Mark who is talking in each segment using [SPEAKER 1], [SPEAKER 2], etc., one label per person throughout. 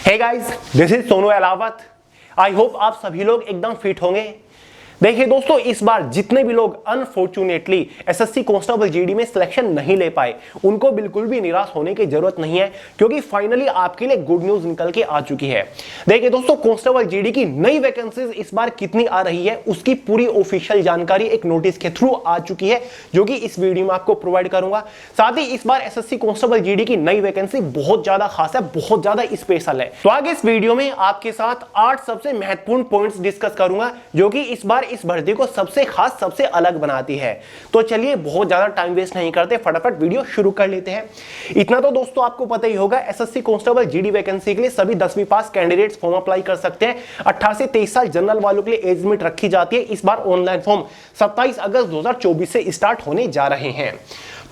[SPEAKER 1] Hey guys, this is Sonu Alawat. I hope आप सभी लोग एकदम फिट होंगे। देखिए दोस्तों, इस बार जितने भी लोग अनफॉर्चुनेटली एसएससी कांस्टेबल जीडी में सिलेक्शन नहीं ले पाए, उनको बिल्कुल भी निराश होने की जरूरत नहीं है, क्योंकि फाइनली आपके लिए गुड न्यूज निकल के आ चुकी है। देखिए दोस्तों, कांस्टेबल जीडी की नई वैकेंसीज इस बार कितनी आ रही है, उसकी पूरी ऑफिशियल जानकारी एक नोटिस के थ्रू आ चुकी है, जो कि इस वीडियो में आपको प्रोवाइड करूंगा। साथ ही इस बार एसएससी कांस्टेबल जीडी की नई वैकेंसी बहुत ज्यादा खास है, बहुत ज्यादा स्पेशल है। तो आगे इस वीडियो में आपके साथ 8 सबसे महत्वपूर्ण पॉइंट्स डिस्कस करूंगा, जो कि इस बार इस भर्ती को सबसे खास, सबसे अलग बनाती है। तो चलिए बहुत ज्यादा टाइम वेस्ट नहीं करते, फटाफट वीडियो शुरू कर लेते हैं। इतना तो दोस्तों आपको पता ही होगा, एसएससी कांस्टेबल जीडी वैकेंसी के लिए सभी 10वीं पास कैंडिडेट्स फॉर्म अप्लाई कर सकते हैं। 18 से 23 साल जनरल वालों के लिए एज लिमिट रखी जाती है। इस बार ऑनलाइन फॉर्म 27 अगस्त 2024 से स्टार्ट होने जा रहे हैं।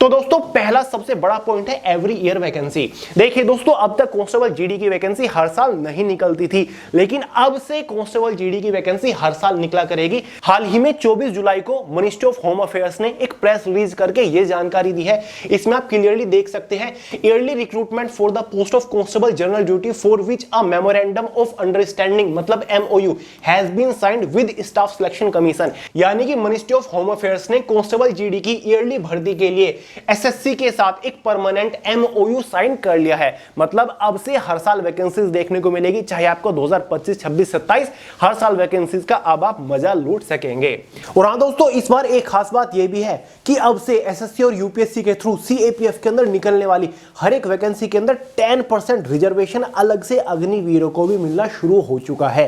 [SPEAKER 1] तो दोस्तों, पहला सबसे बड़ा पॉइंट है एवरी ईयर वैकेंसी। देखिए दोस्तों, अब तक कांस्टेबल जीडी की वैकेंसी हर साल नहीं निकलती थी, लेकिन अब से कांस्टेबल जीडी की वैकेंसी हर साल निकला करेगी। हाल ही में 24 जुलाई को मिनिस्ट्री ऑफ होम अफेयर्स ने एक प्रेस रिलीज करके यह जानकारी दी है। इसमें आप क्लियरली देख सकते हैं, yearly recruitment for the post of constable general duty for which a memorandum of understanding मतलब MOU has been signed with staff selection commission. यानी कि मिनिस्ट्री ऑफ होम अफेयर्स ने कांस्टेबल जीडी की ईयरली भर्ती के लिए एसएससी के साथ एक परमानेंट MOU साइन कर लिया है। मतलब अब से हर साल वैकेंसीज देखने को मिलेगी, चाहे आपको 2025, 26, 27 हर साल वैकेंसीज का अब आप मजा लूट सकेंगे। और हाँ दोस्तों, इस बार एक खास बात यह भी है कि अब से एसएससी और यूपीएससी के थ्रू CAPF के अंदर निकलने वाली हर एक वैकेंसी के अंदर 10% रिजर्वेशन अलग से अग्निवीरों को भी मिलना शुरू हो चुका है।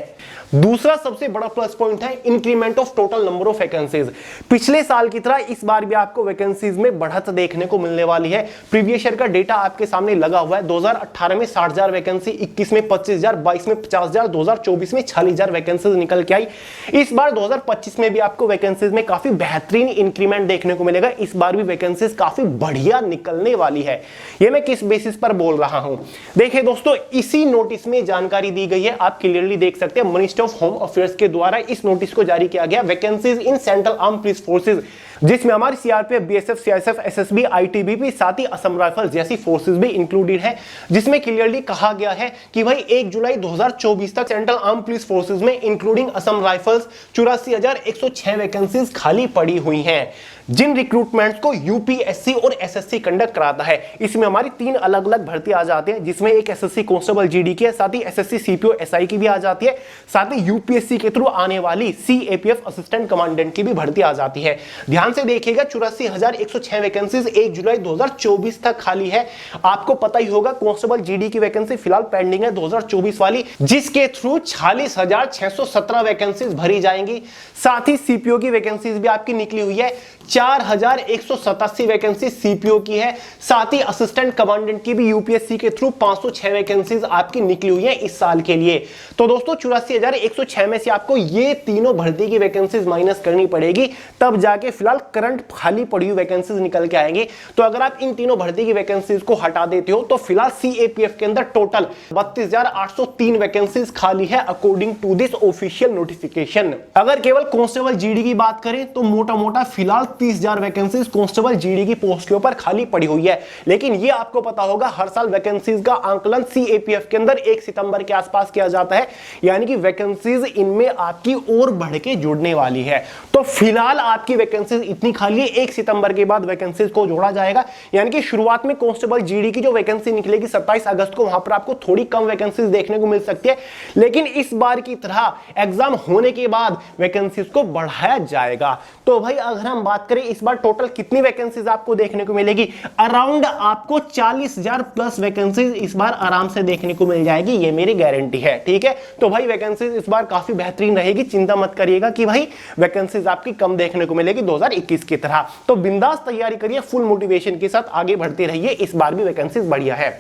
[SPEAKER 1] दूसरा सबसे बड़ा प्लस पॉइंट है increment of total number of vacancies. पिछले साल की तरह इस बार भी आपको वैकेंसीज में बढ़त देखने को मिलने वाली है। प्रीवियस ईयर का डेटा आपके सामने लगा हुआ है। 2018 में 60,000 वैकेंसी, 21 में 25,000, 22 में 50,000, 2024 में 40,000 वैकेंसीज निकल के आई। इस बार 2025 में भी आपको वैकेंसीज में काफी बेहतरीन इंक्रीमेंट देखने को मिलेगा। इस बार भी वैकेंसीज काफी बढ़िया निकलने वाली है। यह मैं किस बेसिस पर बोल रहा हूं, देखिए दोस्तों, इसी नोटिस में जानकारी दी गई है। आप क्लियरली देख सकते हैं, मिनिस्ट्री ऑफ होम अफेयर्स के द्वारा इस नोटिस को जारी किया गया। Vacancies in central arm police forces, जिसमें हमारी CRPF, BSF, CISF, SSB, ITBP, साथ ही असम राइफल्स जैसी फोर्सेज भी इंक्लूडेड है। जिसमें क्लियरली कहा गया है कि भाई 1 जुलाई 2024 तक सेंट्रल आर्म पुलिस फोर्सेज में इंक्लूडिंग असम राइफल्स 84,106 वैकेंसीज खाली पड़ी हुई हैं, जिन रिक्रूटमेंट्स को यूपीएससी और एसएससी कंडक्ट कराता है। इसमें हमारी 3 अलग अलग भर्ती आ जाती है, जिसमें एक एसएससी कांस्टेबल जीडी की है, साथ ही एसएससी सीपीओ एसआई की भी आ जाती है, साथ ही यूपीएससी के थ्रू आने वाली CAPF असिस्टेंट कमांडेंट की भी भर्ती आ जाती है। ध्यान से देखिएगा, 84,106 वैकेंसीज 1 जुलाई 2024 तक खाली है। आपको पता ही होगा, कांस्टेबल जीडी की वैकेंसी फिलहाल पेंडिंग है 2024 वाली, जिसके थ्रू 46,617 वैकेंसीज भरी जाएंगी। साथ ही सीपीओ की वैकेंसीज भी आपकी निकली हुई है, 4,187 वैकेंसी सीपीओ की है। साथ ही असिस्टेंट कमांडेंट की भी यूपीएससी के थ्रू 506 वैकेंसीज आपकी निकली हुई है इस साल के लिए। तो दोस्तों, 84,106 में से आपको ये तीनों भर्ती की वैकेंसीज माइनस करनी पड़ेगी, तब जाके फिलहाल करंट खाली पड़ी हुई वैकेंसीज निकल के आएंगे। तो अगर आप इन तीनों भर्ती की वैकेंसीज को हटा देते हो, तो फिलहाल CAPF के अंदर टोटल 32,803 वैकेंसीज खाली है, according to this official notification. अगर केवल कांस्टेबल जीडी की बात करें, तो मोटा मोटा फिलहाल 30,000 वैकेंसीज कांस्टेबल जीडी की पोस्ट के ऊपर खाली पड़ी हुई है। लेकिन ये आपको पता होगा, हर साल वैकेंसीज का आंकलन CAPF के अंदर 1 सितंबर के आसपास किया जाता है, यानी कि वैकेंसीज इनमें आपकी और बढ़ के जुड़ने वाली है। तो फिलहाल आपकी वैकेंसीज इतनी खाली है, 1 सितंबर के बाद वैकेंसीज को जोड़ा जाएगा। यानी कि शुरुआत में कांस्टेबल जीडी की जो वैकेंसी निकलेगी 27 अगस्त को, वहां पर आपको थोड़ी कम वैकेंसीज देखने को मिल सकती है। लेकिन इस बार की तरह एग्जाम होने के बाद वैकेंसीज को बढ़ाया जाएगा। तो भाई अगर हम बात करें, इस बार टोटल कितनी वैकेंसीज आपको देखने को मिलेगी, अराउंड आपको 40,000 प्लस वैकेंसीज इस बार आराम से देखने को मिल जाएगी, ये मेरी गारंटी है। ठीक है, तो भाई वैकेंसीज इस बार काफी बेहतरीन रहेगी। चिंता मत करिएगा कि भाई वैकेंसीज आपकी कम देखने को मिलेगी 2021 की तरह। तो बिंदास तैयारी करिए, फुल मोटिवेशन के साथ आगे बढ़ते रहिए, इस बार भी वैकेंसीज बढ़िया है।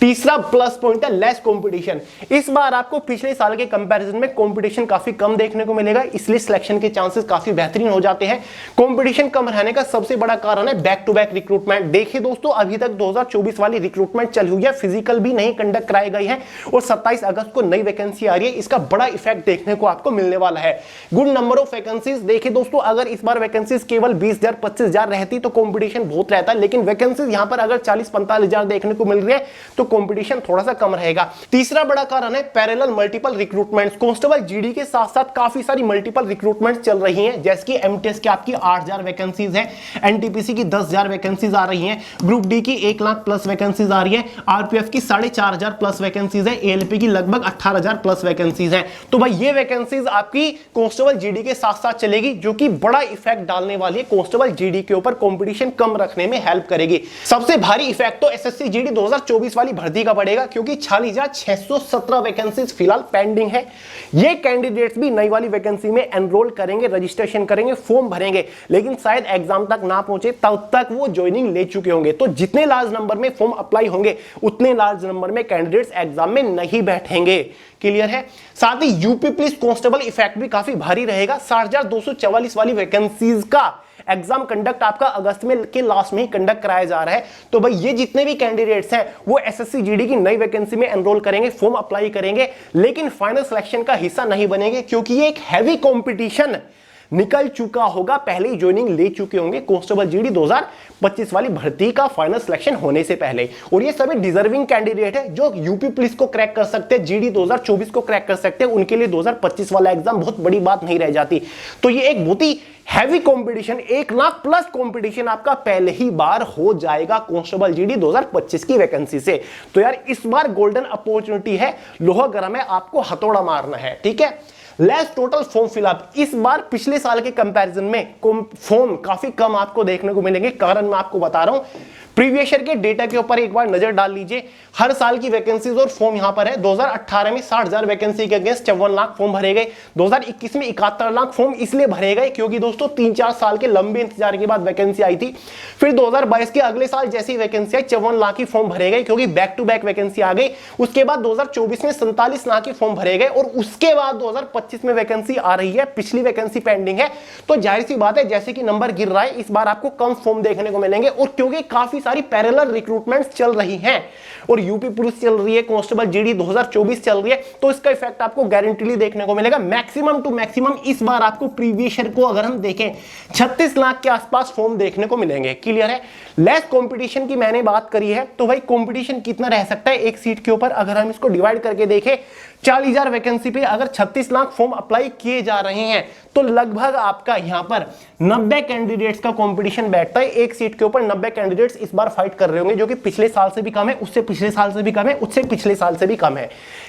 [SPEAKER 1] तीसरा प्लस पॉइंट है लेस कंपटीशन। इस बार आपको पिछले साल के कंपैरिजन में कंपटीशन काफी कम देखने को मिलेगा, इसलिए सिलेक्शन के चांसेस काफी बेहतरीन हो जाते हैं। कंपटीशन कम रहने का सबसे बड़ा कारण है बैक टू बैक रिक्रूटमेंट। देखिए दोस्तों, अभी तक 2024 वाली रिक्रूटमेंट चली हुई है, फिजिकल भी नहीं कंडक्ट कराई गई है, और 27 अगस्त को नई वैकेंसी आ रही है। इसका बड़ा इफेक्ट देखने को आपको मिलने वाला है। Good number of vacancies. देखिए दोस्तों, अगर इस बार वैकेंसीज केवल 20,000 25,000 रहती तो कंपटीशन बहुत रहता, लेकिन वैकेंसीज यहां पर अगर 40-45,000 देखने को मिल रही है, तो तो कंपटीशन थोड़ा सा कम रहेगा। तीसरा बड़ा कारण है parallel multiple recruitments. Constable GD के साथ साथ काफी सारी मल्टीपल रिक्रूटमेंट्स चल रही हैं, जैसे कि एमटीएस की आपकी 8000 वैकेंसीज है, एनटीपीसी की 10000 वैकेंसीज आ रही हैं, ग्रुप डी की 1 लाख प्लस वैकेंसीज आ रही है, आरपीएफ की 4500 प्लस वैकेंसीज है, एएलपी की लगभग 18000 प्लस वैकेंसीज है। तो भाई ये वैकेंसीज आपकी कांस्टेबल जीडी के साथ साथ चलेगी, जो कि बड़ा इफेक्ट डालने वाली है कांस्टेबल जीडी के ऊपर, कंपटीशन कम रखने में हेल्प करेगी। सबसे भारी इफेक्ट तो एसएससी जीडी 2024 वाली भर्ती का पड़ेगा, क्योंकि 46,617 वैकेंसीज फिलहाल पेंडिंग है। ये कैंडिडेट्स भी नई वाली वैकेंसी में एनरोल करेंगे, रजिस्ट्रेशन करेंगे, फॉर्म भरेंगे, लेकिन शायद एग्जाम तक ना पहुंचे तब तक वो ज्वाइनिंग ले चुके होंगे। तो जितने लार्ज नंबर में फॉर्म अप्लाई होंगे उतने लार्ज नंबर में कैंडिडेट्स एग्जाम में नहीं बैठेंगे। क्लियर है। साथ ही यूपी पुलिस कांस्टेबल इफेक्ट भी काफी भारी रहेगा। 60,244 वाली वैकेंसीज का एग्जाम कंडक्ट आपका अगस्त में के लास्ट में ही कंडक्ट कराया जा रहा है। तो भाई ये जितने भी कैंडिडेट्स हैं वो एसएससी जीडी की नई वैकेंसी में एनरोल करेंगे, फॉर्म अप्लाई करेंगे, लेकिन फाइनल सिलेक्शन का हिस्सा नहीं बनेंगे, क्योंकि ये एक हैवी कंपटीशन निकल चुका होगा, पहले ही ज्वाइनिंग ले चुके होंगे कांस्टेबल जीडी 2025 वाली भर्ती का फाइनल सिलेक्शन होने से पहले। और ये सभी डिजर्विंग कैंडिडेट है जो यूपी पुलिस को क्रैक कर सकते हैं, जीडी 2024 को क्रैक कर सकते हैं, उनके लिए 2025 वाला एग्जाम बहुत बड़ी बात नहीं रह जाती। तो ये एक बहुत ही heavy competition, 1 lakh plus competition आपका पहले ही बार हो जाएगा कांस्टेबल जीडी 2025 की वैकेंसी से। तो यार इस बार गोल्डन अपॉर्चुनिटी है, लोहा गर्म है, आपको हथौड़ा मारना है। ठीक है। लेस टोटल फॉर्म फिलअप, इस बार पिछले साल के कंपैरिजन में फॉर्म काफी कम आपको देखने को मिलेंगे। कारण मैं आपको बता रहा हूं, प्रीवियस ईयर के डेटा के ऊपर एक बार नजर डाल लीजिए। हर साल की वैकेंसीज और फॉर्म यहां पर है। 2018 में 60,000 वैकेंसी के अगेंस्ट 54 लाख फॉर्म भरे गए। 2021 में 71 लाख फॉर्म इसलिए भरे गए क्योंकि दोस्तों 3-4 साल के लंबे इंतजार के बाद वैकेंसी आई थी। फिर 2022 के अगले साल जैसी वैकेंसी आई 54 लाख की फॉर्म भरे गए, क्योंकि बैक टू बैक वैकेंसी आ गई। उसके बाद 2024 में 47 लाख की फॉर्म भरे गए, और उसके बाद 2025 में वैकेंसी आ रही है, पिछली वैकेंसी पेंडिंग है। तो जाहिर सी बात है, जैसे कि नंबर गिर रहा है, इस बार आपको कम फॉर्म देखने को मिलेंगे। और क्योंकि काफी सारी पैरेलल रिक्रूटमेंट्स चल रही हैं, और यूपी पुलिस चल रही है, कांस्टेबल जीडी 2024 चल रही है, तो इसका इफेक्ट आपको गारंटीली देखने को मिलेगा। मैक्सिमम टू मैक्सिमम इस बार आपको प्रीवियस ईयर को अगर हम देखें 36 लाख के आसपास फॉर्म देखने को मिलेंगे। क्लियर है। लेस कंपटीशन की मैंने बात करी है, तो भाई कंपटीशन कितना रह सकता है एक सीट के ऊपर? अगर हम इसको डिवाइड करके देखें, 40,000 वैकेंसी पे अगर 36 लाख फॉर्म अप्लाई किए जा रहे हैं, तो लगभग आपका यहां पर 90 कैंडिडेट्स का कंपटीशन बैठता है। एक सीट के ऊपर 90 कैंडिडेट्स इस बार फाइट कर रहे होंगे, जो कि पिछले साल से भी कम है, उससे पिछले साल से भी कम है, उससे पिछले साल से भी कम है।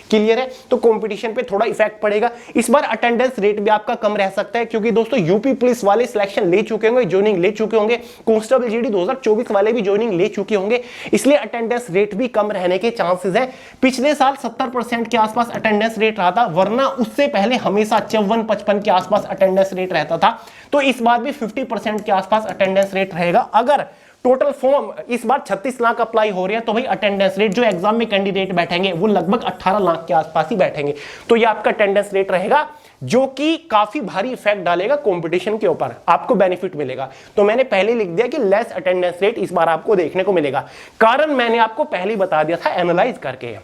[SPEAKER 1] क्लियर है। तो कंपटीशन पे थोड़ा इफेक्ट पड़ेगा। इस बार अटेंडेंस रेट भी आपका कम रह सकता है, क्योंकि दोस्तों यूपी पुलिस वाले सिलेक्शन ले चुके होंगे, ज्वाइनिंग ले चुके होंगे, कांस्टेबल जीडी 2024 वाले भी ज्वाइनिंग ले चुके होंगे, इसलिए अटेंडेंस रेट भी कम रहने के चांसेस है। पिछले साल 70% के आसपास अटेंडेंस रेट रहा था, वरना उससे पहले हमेशा 54-55 के आसपास अटेंडेंस रेट रहता था। तो इस बार भी 50% के आसपास अटेंडेंस रेट रहेगा। अगर टोटल फॉर्म इस बार 36 लाख अप्लाई हो रहे हैं, तो भाई अटेंडेंस रेट जो एग्जाम में कैंडिडेट बैठेंगे वो लगभग 18 लाख के आसपास ही बैठेंगे। तो ये आपका अटेंडेंस रेट रहेगा, जो कि काफी भारी इफेक्ट डालेगा कंपटीशन के ऊपर, आपको बेनिफिट मिलेगा। तो मैंने पहले लिख दिया कि लेस अटेंडेंस रेट इस बार आपको देखने को मिलेगा। कारण मैंने आपको पहले ही बता दिया था एनालाइज करके।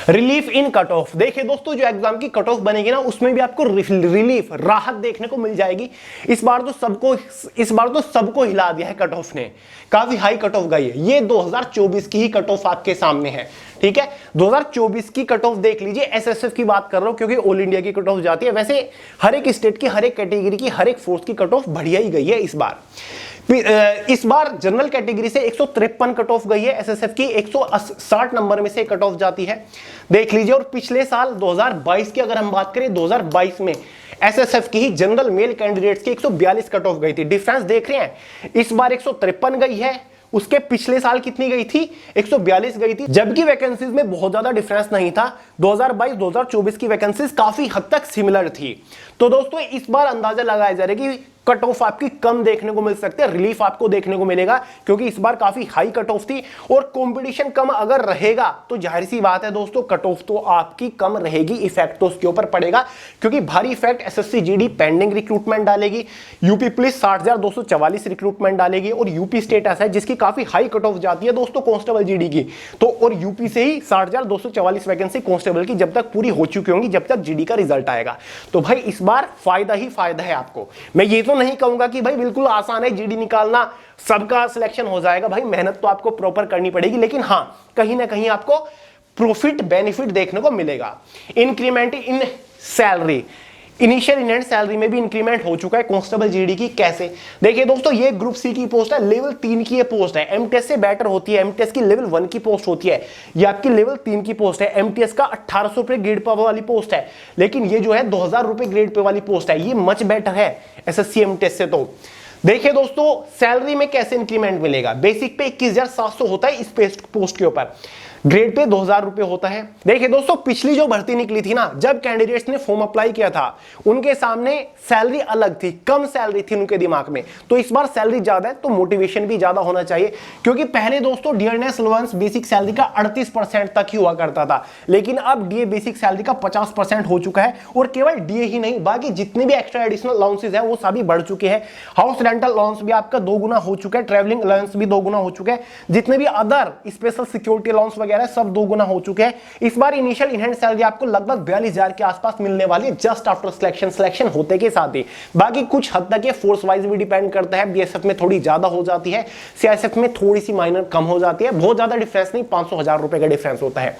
[SPEAKER 1] रिलीफ इन कट ऑफ, देखिए दोस्तों जो एग्जाम की कट ऑफ बनेगी ना, उसमें भी आपको रिलीफ, राहत देखने को मिल जाएगी। इस बार तो सबको हिला दिया है कट ऑफ ने, काफी हाई कट ऑफ गई है। ये 2024 की ही कट ऑफ आपके सामने है। ठीक है। 2024 की कट ऑफ देख लीजिए। एसएसएफ की बात कर रहा हूं, क्योंकि ऑल इंडिया की कट ऑफ जाती है। वैसे हर एक स्टेट की, हर एक कैटेगरी की, हर एक फोर्स की कट ऑफ बढ़िया ही गई है इस बार। इस बार जनरल कैटेगरी से 153 कट ऑफ गई है, एसएसएफ की 160 नंबर में से कट ऑफ जाती है, देख लीजिए। और पिछले साल 2022 की अगर हम बात करें, 2022 में एसएसएफ की ही जनरल मेल कैंडिडेट्स की 142 कट ऑफ गई थी। डिफरेंस देख रहे हैं, इस बार 153 गई है, उसके पिछले साल कितनी गई थी? 142 गई थी, जबकि वैकेंसीज में बहुत ज्यादा डिफरेंस नहीं था। 2022-2024 की वैकेंसीज काफी हद तक सिमिलर थी। तो दोस्तों इस बार अंदाजा लगाया जा रहा है कि कट ऑफ आपकी कम देखने को मिल सकते हैं, रिलीफ आपको देखने को मिलेगा, क्योंकि इस बार काफी हाई कट ऑफ थी। और कंपटीशन कम अगर रहेगा तो जाहिर सी बात है दोस्तों, कट ऑफ तो आपकी कम रहेगी, इफेक्ट तो उसके ऊपर पड़ेगा, क्योंकि भारी effect SSC GD pending recruitment डालेगी, यूपी पुलिस 60,244 रिक्रूटमेंट डालेगी, और यूपी स्टेट ऐसा है जिसकी काफी हाई कट ऑफ जाती है दोस्तों कांस्टेबल जीडी की। तो और यूपी से ही 60,244 वैकेंसी कांस्टेबल की जब तक पूरी हो चुकी होंगी, जब तक जीडी का रिजल्ट आएगा। तो भाई इस बार फायदा ही फायदा है आपको। मैं ये तो नहीं कहूंगा कि भाई बिल्कुल आसान है जीडी निकालना, सबका सिलेक्शन हो जाएगा। भाई मेहनत तो आपको प्रॉपर करनी पड़ेगी, लेकिन हाँ कहीं ना कहीं आपको प्रॉफिट बेनिफिट देखने को मिलेगा। Increment in salary, initial in hand salary में भी इंक्रीमेंट हो चुका है कांस्टेबल जीडी की। कैसे? देखिए दोस्तों, ये ग्रुप सी की पोस्ट है, लेवल 3 की ये पोस्ट है। एमटीएस से बेटर होती है, एमटीएस की लेवल 1 की पोस्ट होती है, ये आपकी लेवल 3 की पोस्ट है। एमटीएस का 1800 रुपए ग्रेड पे वाली पोस्ट है, लेकिन ये जो है 2000 रुपए ग्रेड पे वाली पोस्ट है, ये मच बेटर है एसएससी एमटीएस से। तो देखिए दोस्तों, सैलरी में कैसे इंक्रीमेंट मिलेगा। बेसिक पे 21,700 होता है इस पोस्ट के ऊपर, ग्रेड पे 2000 रुपए होता है। देखिए दोस्तों, पिछली जो भर्ती निकली थी ना, जब कैंडिडेट्स ने फॉर्म अप्लाई किया था, उनके सामने सैलरी अलग थी, कम सैलरी थी उनके दिमाग में। तो इस बार सैलरी ज्यादा है तो मोटिवेशन भी ज्यादा होना चाहिए, क्योंकि पहले दोस्तों डियरनेस अलाउंस बेसिक सैलरी का 38% तक ही हुआ करता था, लेकिन अब डीए बेसिक सैलरी का 50% हो चुका है। और केवल डीए ही नहीं, बाकी जितने भी एक्स्ट्रा एडिशनल अलाउंसेस है वो सभी बढ़ चुके हैं। हाउस रेंटल अलाउंस भी आपका 2 गुना हो चुका है, ट्रैवलिंग अलाउंस भी 2 गुना हो चुका है, जितने भी अदर स्पेशल सिक्योरिटी अलाउंस वगैरह सब 2 गुना हो चुके हैं। इस बार इनिशियल इन हैंड सैलरी आपको लगभग 42,000 के आसपास मिलने वाली है, जस्ट आफ्टर सिलेक्शन होते के साथ ही। बाकी कुछ हद तक ये फोर्स वाइज भी डिपेंड करता है, बीएसएफ में थोड़ी ज्यादा हो जाती है, सीआईएसएफ में थोड़ी सी माइनर कम हो जाती है, बहुत ज्यादा डिफरेंस नहीं, 500,000 रुपए का डिफरेंस होता है।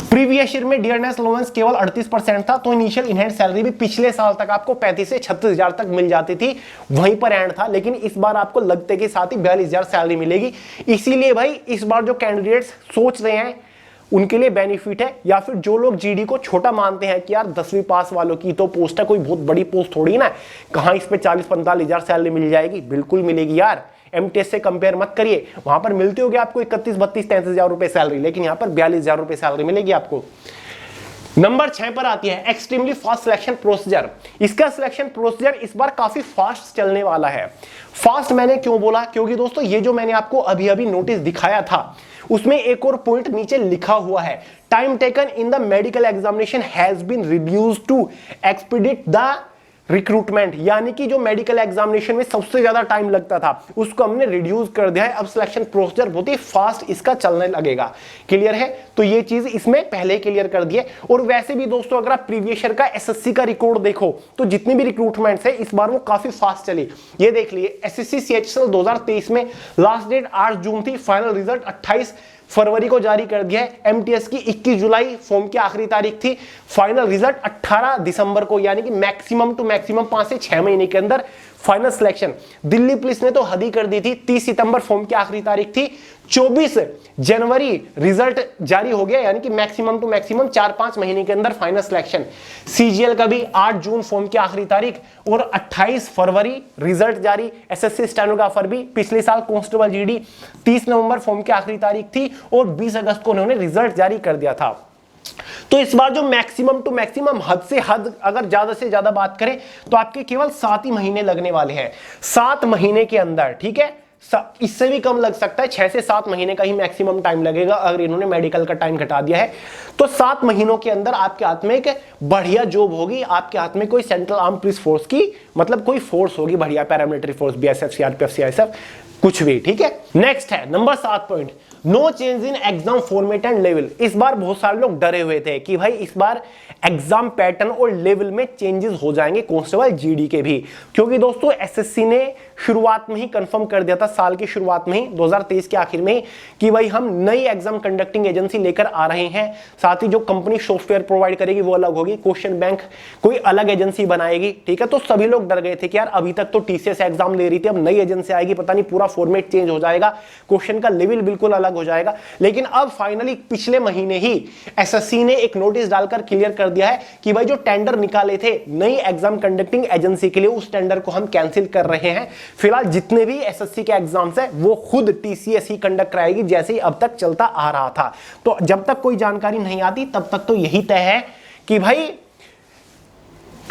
[SPEAKER 1] प्रीवियस ईयर में डियरनेस अलाउंस केवल 38% था, तो इनिशियल इन हैंड सैलरी भी पिछले साल तक आपको 35 से 36,000 तक मिल जाती थी, वहीं पर एंड था। लेकिन इस बार आपको लगते के साथ ही 42,000 सैलरी मिलेगी। इसीलिए भाई इस बार जो कैंडिडेट्स सोच रहे हैं उनके लिए बेनिफिट है, या फिर जो लोग जीडी को छोटा मानते हैं कि यार 10वीं पास वालों की तो पोस्ट है, कोई बहुत बड़ी पोस्ट थोड़ी ना, कहां इस पे 40-45,000 सैलरी मिल जाएगी। बिल्कुल मिलेगी यार, एमटीएस से कंपेयर मत करिए, वहां पर मिलती होगी आपको 31-32-33,000 रुपए सैलरी, लेकिन यहां पर 42,000 रुपए सैलरी मिलेगी आपको। नंबर 6 पर आती है एक्सट्रीमली फास्ट सिलेक्शन प्रोसीजर। इसका सिलेक्शन प्रोसीजर इस बार काफी फास्ट चलने वाला है। फास्ट मैंने क्यों बोला, क्योंकि दोस्तों ये जो मैंने आपको अभी अभी नोटिस दिखाया था, उसमें एक और पॉइंट नीचे लिखा हुआ है, time taken in the medical examination has been reduced to expedite the recruitment. यानी कि जो मेडिकल एग्जामिनेशन में सबसे ज्यादा टाइम लगता था उसको हमने रिड्यूस कर दिया है। अब सिलेक्शन प्रोसीजर बहुत ही फास्ट इसका चलने लगेगा। क्लियर है? तो ये चीज इसमें पहले क्लियर कर दिए। और वैसे भी दोस्तों, अगर आप प्रीवियस ईयर का एसएससी का रिकॉर्ड देखो तो जितनी भी रिक्रूटमेंट्स है इस बार वो काफी फास्ट चली। ये देख लिए, एसएससी सीएचएसएल 2023 में लास्ट डेट 8 जून थी, फाइनल रिजल्ट 28 फरवरी को जारी कर दिया है। एमटीएस की 21 जुलाई फॉर्म की आखिरी तारीख थी, फाइनल रिजल्ट 18 दिसंबर को, यानी कि मैक्सिमम टू मैक्सिमम 5 से 6 महीने के अंदर फाइनल सिलेक्शन। दिल्ली पुलिस ने तो हद ही कर दी थी, 30 सितंबर फॉर्म की आखिरी तारीख थी, 24 जनवरी रिजल्ट जारी हो गया, यानी कि मैक्सिमम टू मैक्सिमम 4-5 महीने के अंदर फाइनल सिलेक्शन। सीजीएल का भी 8 जून फॉर्म की आखिरी तारीख और 28 फरवरी रिजल्ट जारी। एसएससी स्टेनोग्राफर भी पिछले साल कांस्टेबल जीडी 30 नवंबर फॉर्म की आखिरी तारीख थी और 20 अगस्त को उन्होंने रिजल्ट जारी कर दिया था। तो इस बार जो मैक्सिमम टू मैक्सिमम, हद से हद अगर ज्यादा से ज्यादा बात करें तो आपके केवल 7 ही महीने लगने वाले हैं। 7 महीने के अंदर, ठीक है, इससे भी कम लग सकता है, 6 से 7 महीने का ही मैक्सिमम टाइम लगेगा अगर इन्होंने मेडिकल का टाइम घटा दिया है। तो 7 महीनों के अंदर आपके हाथ में एक बढ़िया जॉब होगी, आपके हाथ में कोई सेंट्रल आर्म पुलिस फोर्स की, मतलब कोई फोर्स होगी बढ़िया, paramilitary force, BSF, CRPF, CISF, कुछ भी। ठीक है, नेक्स्ट है number 7 point, no change in exam format and level. इस बार बहुत सारे लोग डरे हुए थे कि भाई इस बार एग्जाम पैटर्न और लेवल में चेंजेस हो जाएंगे कांस्टेबल जीडी के भी, क्योंकि दोस्तों एसएससी ने शुरुआत में ही कंफर्म कर दिया था, साल की शुरुआत में ही 2023 के आखिर में, कि भाई हम नई एग्जाम कंडक्टिंग एजेंसी लेकर आ रहे हैं। साथ ही जो कंपनी सॉफ्टवेयर प्रोवाइड करेगी वो अलग होगी, क्वेश्चन बैंक कोई अलग एजेंसी बनाएगी। ठीक है, तो सभी लोग डर गए थे कि यार अभी तक तो टीसीएस एग्जाम ले रही थी, अब नई एजेंसी आएगी, पता नहीं पूरा फॉर्मेट चेंज हो जाएगा, क्वेश्चन का लेवल बिल्कुल अलग हो जाएगा। लेकिन अब फाइनली पिछले महीने ही एसएससी ने एक नोटिस डालकर क्लियर कर दिया है कि भाई जो टेंडर निकाले थे नई एग्जाम कंडक्टिंग एजेंसी के लिए, उस टेंडर को हम कैंसिल कर रहे हैं। फिलहाल जितने भी एसएससी के एग्जाम्स है वो खुद टीसीएस ही कंडक्ट कराएगी, जैसे ही अब तक चलता आ रहा था। तो जब तक कोई जानकारी नहीं आती तब तक तो यही तय है कि भाई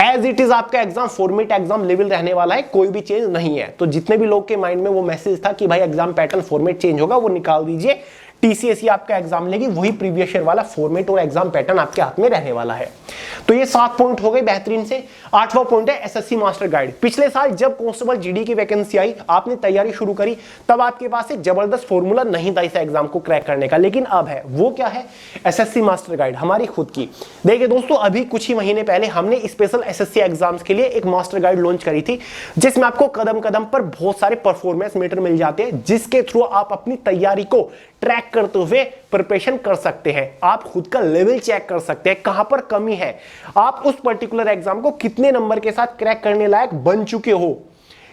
[SPEAKER 1] एज इट इज आपका एग्जाम फॉर्मेट, एग्जाम लेवल रहने वाला है, कोई भी चेंज नहीं है। तो जितने भी लोग के माइंड में वो मैसेज था कि भाई एग्जाम पैटर्न फॉर्मेट चेंज होगा, वो निकाल दीजिए। टीसीएसई आपका एग्जाम लेगी, वही प्रीवियस ईयर वाला फॉर्मेट और एग्जाम पैटर्न आपके हाथ में रहने वाला है। तो ये 7 पॉइंट हो गए बेहतरीन से। 8वां पॉइंट है एसएससी मास्टर गाइड। पिछले साल जब कांस्टेबल जीडी की वैकेंसी आई, आपने तैयारी शुरू करी, तब आपके पास एक जबरदस्त फॉर्मूला नहीं था इस एग्जाम को क्रैक करने का, लेकिन अब है। वो क्या है? एसएससी मास्टर गाइड, हमारी खुद की। देखिए दोस्तों, अभी कुछ ही महीने पहले हमने स्पेशल एसएससी एग्जाम्स के लिए एक मास्टर गाइड लॉन्च करी थी, जिसमें आपको कदम कदम पर बहुत सारे परफॉर्मेंस मीटर मिल जाते हैं, जिसके थ्रू आप अपनी तैयारी को ट्रैक करते हुए प्रिपरेशन कर सकते हैं। आप खुद का लेवल चेक कर सकते हैं, कहां पर कमी है, आप उस पर्टिकुलर एग्जाम को कितने नंबर के साथ क्रैक करने लायक बन चुके हो।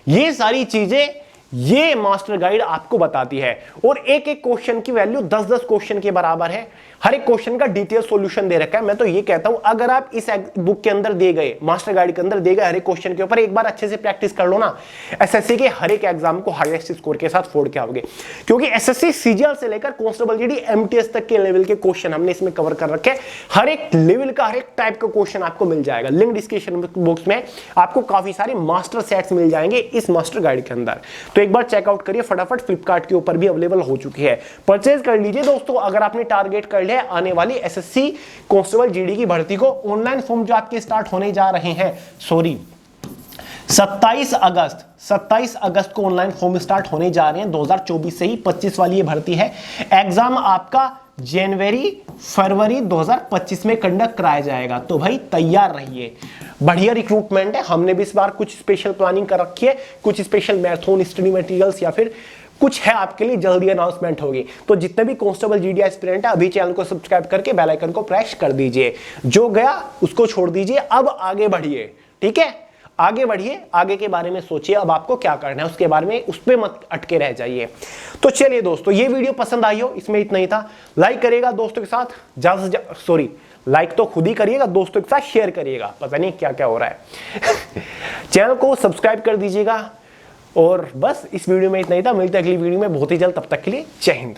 [SPEAKER 1] ये सारी चीजें ये मास्टर गाइड आपको बताती है। और एक एक क्वेश्चन की वैल्यू 10-10 क्वेश्चन के बराबर है। हर एक क्वेश्चन का डिटेल सॉल्यूशन दे रखा है। मैं तो ये कहता हूं, अगर आप इस बुक के अंदर दे गए, मास्टर गाइड के अंदर दे गए, हर एक क्वेश्चन के ऊपर एक बार अच्छे से प्रैक्टिस कर लो ना, एसएससी के हर एक एग्जाम को हाईएस्ट स्कोर के साथ फोड़ के आओगे। क्योंकि एसएससी सीजीएल से लेकर कांस्टेबल जीडी एमटीएस तक के लेवल के क्वेश्चन हमने इसमें कवर कर रखे हैं। हर एक लेवल का, हर एक टाइप का क्वेश्चन आपको मिल जाएगा। लिंक डिस्क्रिप्शन बॉक्स में आपको काफी सारे मास्टर सेट्स मिल जाएंगे इस मास्टर गाइड के अंदर। तो एक बार चेकआउट करिए फटाफट, फ्लिपकार्ट के ऊपर भी अवेलेबल हो चुकी है, परचेज कर लीजिए दोस्तों। अगर आपने टारगेट कर लिया आने वाली एसएससी कांस्टेबल जीडी की भर्ती को, ऑनलाइन फॉर्म जो आपके स्टार्ट होने जा रहे हैं, 27 अगस्त को ऑनलाइन फॉर्म स्टार्ट होने जा रहे हैं 2024 से ही। 25 वाली ये भर्ती है। एग्जाम आपका फरवरी 2025 में कंडक्ट कराया जाएगा। तो भाई तैयार रहिए, बढ़िया रिक्रूटमेंट है। हमने भी इस बार कुछ स्पेशल प्लानिंग कर रखी है, कुछ स्पेशल मैराथन स्टडी मटेरियल्स या फिर कुछ है आपके लिए, जल्दी अनाउंसमेंट होगी। तो जितने भी कांस्टेबल जीडी एस्पिरेंट है, अभी चैनल को सब्सक्राइब करके बेल आइकन को प्रेस कर दीजिए। जो गया उसको छोड़ दीजिए, अब आगे बढ़िए। ठीक है, आगे बढ़िए, आगे के बारे में सोचिए, अब आपको क्या करना है उसके बारे में, उस पर मत अटके रह जाइए। तो चलिए दोस्तों, ये वीडियो पसंद आई हो, इसमें इतना ही था। लाइक करिएगा दोस्तों के साथ, लाइक तो खुद ही करिएगा, दोस्तों के साथ शेयर करिएगा। पता नहीं क्या क्या हो रहा है। चैनल को सब्सक्राइब कर दीजिएगा। और बस इस वीडियो में इतना ही था। मिलते हैं अगली वीडियो में बहुत ही जल्द, तब तक के लिए जय हिंद।